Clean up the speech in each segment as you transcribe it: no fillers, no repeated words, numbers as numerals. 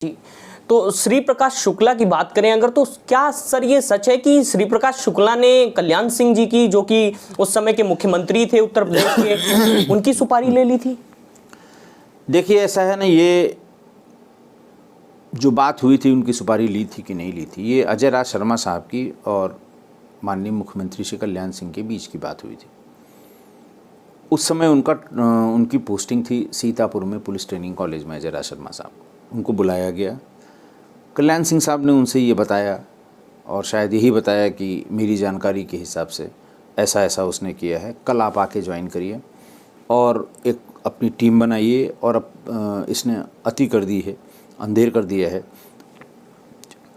जी। तो श्री प्रकाश शुक्ला की बात करें अगर, तो क्या सर ये सच है कि श्री प्रकाश शुक्ला ने कल्याण सिंह जी की, जो कि उस समय के मुख्यमंत्री थे उत्तर प्रदेश के, उनकी सुपारी ले ली थी? देखिए ऐसा है ना, ये जो बात हुई थी उनकी सुपारी ली थी कि नहीं ली थी, ये अजय राज शर्मा साहब की और माननीय मुख्यमंत्री श्री कल्याण सिंह के बीच की बात हुई थी। उस समय उनकी पोस्टिंग थी सीतापुर में पुलिस ट्रेनिंग कॉलेज में। अजय राज शर्मा साहब उनको बुलाया गया, कल्याण सिंह साहब ने उनसे ये बताया और शायद यही बताया कि मेरी जानकारी के हिसाब से ऐसा ऐसा उसने किया है, कल आप आके ज्वाइन करिए और एक अपनी टीम बनाइए। और अब इसने अति कर दी है, अंधेर कर दिया है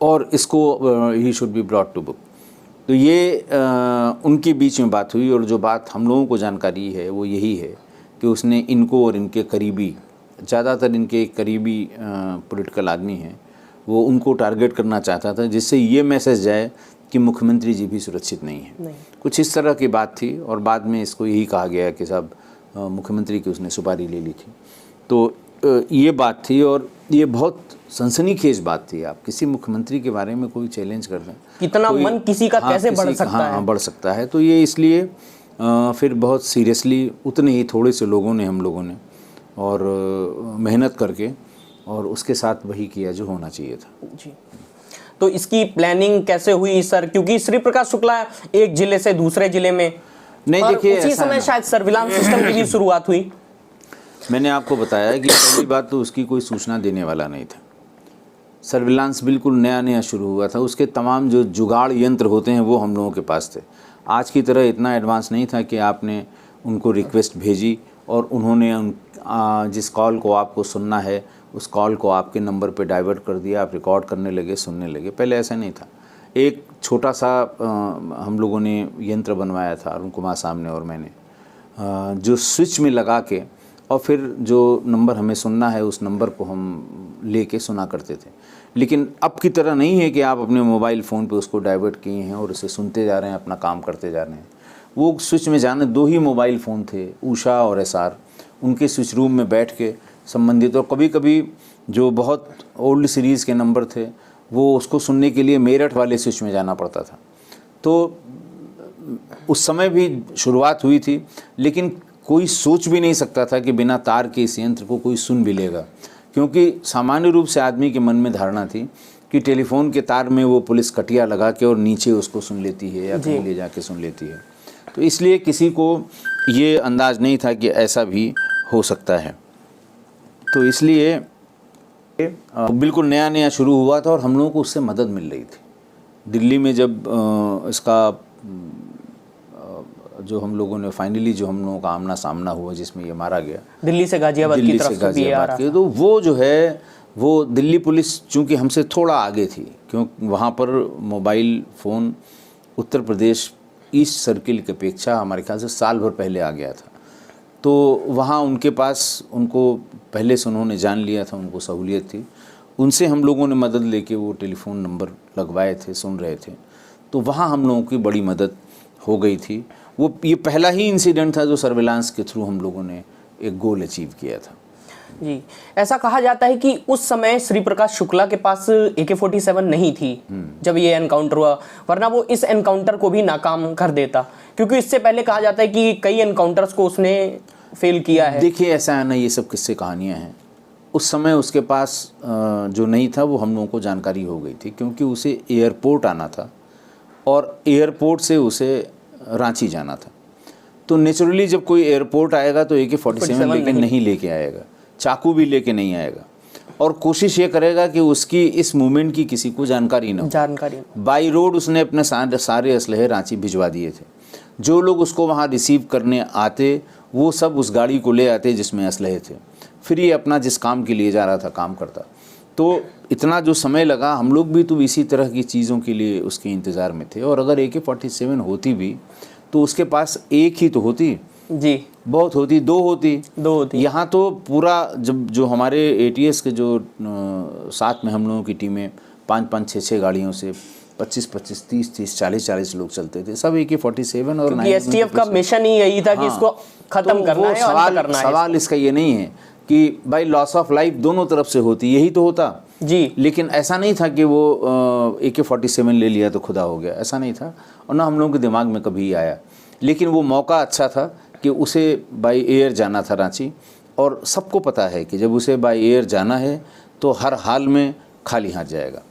और इसको ही should be brought to book. तो ये उनके बीच में बात हुई और जो बात हम लोगों को जानकारी है वो यही है कि उसने इनको और इनके करीबी, ज़्यादातर इनके करीबी पॉलिटिकल आदमी हैं, वो उनको टारगेट करना चाहता था जिससे ये मैसेज जाए कि मुख्यमंत्री जी भी सुरक्षित नहीं है। कुछ इस तरह की बात थी और बाद में इसको यही कहा गया कि साहब मुख्यमंत्री की उसने सुपारी ले ली थी। तो ये बात थी और ये बहुत सनसनीखेज बात थी। आप किसी मुख्यमंत्री के बारे में कोई चैलेंज कर दें, कितना मन किसी का कैसे बढ़ सकता है। बढ़ सकता है। तो ये इसलिए फिर बहुत सीरियसली उतने ही थोड़े से लोगों ने, हम लोगों ने और मेहनत करके और उसके साथ वही किया जो होना चाहिए था। जी। तो इसकी प्लानिंग कैसे हुई सर? क्योंकि श्री प्रकाश शुक्ला एक जिले से दूसरे जिले में नहीं, देखिए उसी समय शायद सर्विलांस सिस्टम की भी शुरुआत हुई। मैंने आपको बताया कि पहली बात तो उसकी कोई सूचना देने वाला नहीं था। सर्विलांस बिल्कुल नया नया शुरू हुआ था, उसके तमाम जो जुगाड़ यंत्र होते हैं वो हम लोगों के पास थे। आज की तरह इतना एडवांस नहीं था कि आपने उनको रिक्वेस्ट भेजी और उन्होंने जिस कॉल को आपको सुनना है उस कॉल को आपके नंबर पे डाइवर्ट कर दिया, आप रिकॉर्ड करने लगे, सुनने लगे। पहले ऐसा नहीं था। एक छोटा सा हम लोगों ने यंत्र बनवाया था अरुण कुमार साहब ने और मैंने, जो स्विच में लगा के और फिर जो नंबर हमें सुनना है उस नंबर को हम लेके सुना करते थे। लेकिन अब की तरह नहीं है कि आप अपने मोबाइल फ़ोन पे उसको डाइवर्ट किए हैं और उसे सुनते जा रहे हैं, अपना काम करते जा रहे हैं। वो स्विच में जाने, दो ही मोबाइल फ़ोन थे, उषा और एसआर, उनके स्विच रूम में बैठ के संबंधित। और कभी कभी जो बहुत ओल्ड सीरीज़ के नंबर थे वो उसको सुनने के लिए मेरठ वाले स्विच में जाना पड़ता था। तो उस समय भी शुरुआत हुई थी, लेकिन कोई सोच भी नहीं सकता था कि बिना तार के इस यंत्र को कोई सुन भी लेगा, क्योंकि सामान्य रूप से आदमी के मन में धारणा थी कि टेलीफोन के तार में वो पुलिस कटिया लगा के और नीचे उसको सुन लेती है या कहीं ले जाके सुन लेती है। तो इसलिए किसी को ये अंदाज़ नहीं था कि ऐसा भी हो सकता है। तो इसलिए बिल्कुल नया नया शुरू हुआ था और हम लोगों को उससे मदद मिल रही थी। दिल्ली में जब इसका जो हम लोगों ने फाइनली जो हम लोगों का आमना सामना हुआ जिसमें ये मारा गया, दिल्ली से गाजियाबाद की तरफ से भी आ रहा था, तो वो जो है वो दिल्ली पुलिस चूँकि हमसे थोड़ा आगे थी, क्योंकि वहाँ पर mobile phone Uttar Pradesh east circle की अपेक्षा हमारे ख्याल से साल भर पहले आ गया था। तो वहाँ उनके पास, उनको पहले से उन्होंने जान लिया था, उनको सहूलियत थी, उनसे हम लोगों ने मदद लेके वो टेलीफोन नंबर लगवाए थे, सुन रहे थे। तो वहाँ हम लोगों की बड़ी मदद हो गई थी। वो ये पहला ही इंसिडेंट था जो सर्विलांस के थ्रू हम लोगों ने एक गोल अचीव किया था। जी। ऐसा कहा जाता है कि उस समय श्री प्रकाश शुक्ला के पास AK-47 नहीं थी जब ये एनकाउंटर हुआ, वरना वो इस एनकाउंटर को भी नाकाम कर देता, क्योंकि इससे पहले कहा जाता है कि कई एनकाउंटर्स को उसने फेल किया है। देखिए ऐसा है ना, ये सब किस्से कहानियाँ हैं। उस समय उसके पास जो नहीं था वो हम लोगों को जानकारी हो गई थी, क्योंकि उसे एयरपोर्ट आना था और एयरपोर्ट से उसे रांची जाना था। तो नेचुरली जब कोई एयरपोर्ट आएगा तो AK-47 लेके नहीं लेके आएगा, चाकू भी लेके नहीं आएगा और कोशिश ये करेगा कि उसकी इस मूवमेंट की किसी को जानकारी ना हो। बाई रोड उसने अपने सारे असलहे रांची भिजवा दिए थे। जो लोग उसको वहाँ रिसीव करने आते वो सब उस गाड़ी को ले आते जिसमें असलहे थे। फिर ये अपना जिस काम के लिए जा रहा था काम करता। तो इतना जो समय लगा, हम लोग भी तो इसी तरह की चीज़ों के लिए उसके इंतज़ार में थे। और अगर AK-47 होती भी तो उसके पास एक ही तो होती जी, बहुत होती, दो होती। यहाँ तो पूरा जब जो हमारे ATS के जो साथ में हम लोगों की टीमें 5-5, 6-6 गाड़ियों से 25-25, 30-30, 40-40 लोग चलते थे, सब AK-47 और STF का मिशन ही यही था कि इसको खत्म करना है और अंत करना है। सवाल इसका ये नहीं है कि भाई लॉस ऑफ लाइफ दोनों तरफ से होती, यही तो होता। जी। लेकिन ऐसा नहीं था कि वो AK-47 ले लिया तो खुदा हो गया, ऐसा नहीं था, और ना हम लोगों के दिमाग में कभी आया। लेकिन वो मौका अच्छा था कि उसे बाय एयर जाना था रांची, और सबको पता है कि जब उसे बाय एयर जाना है तो हर हाल में खाली हाथ जाएगा।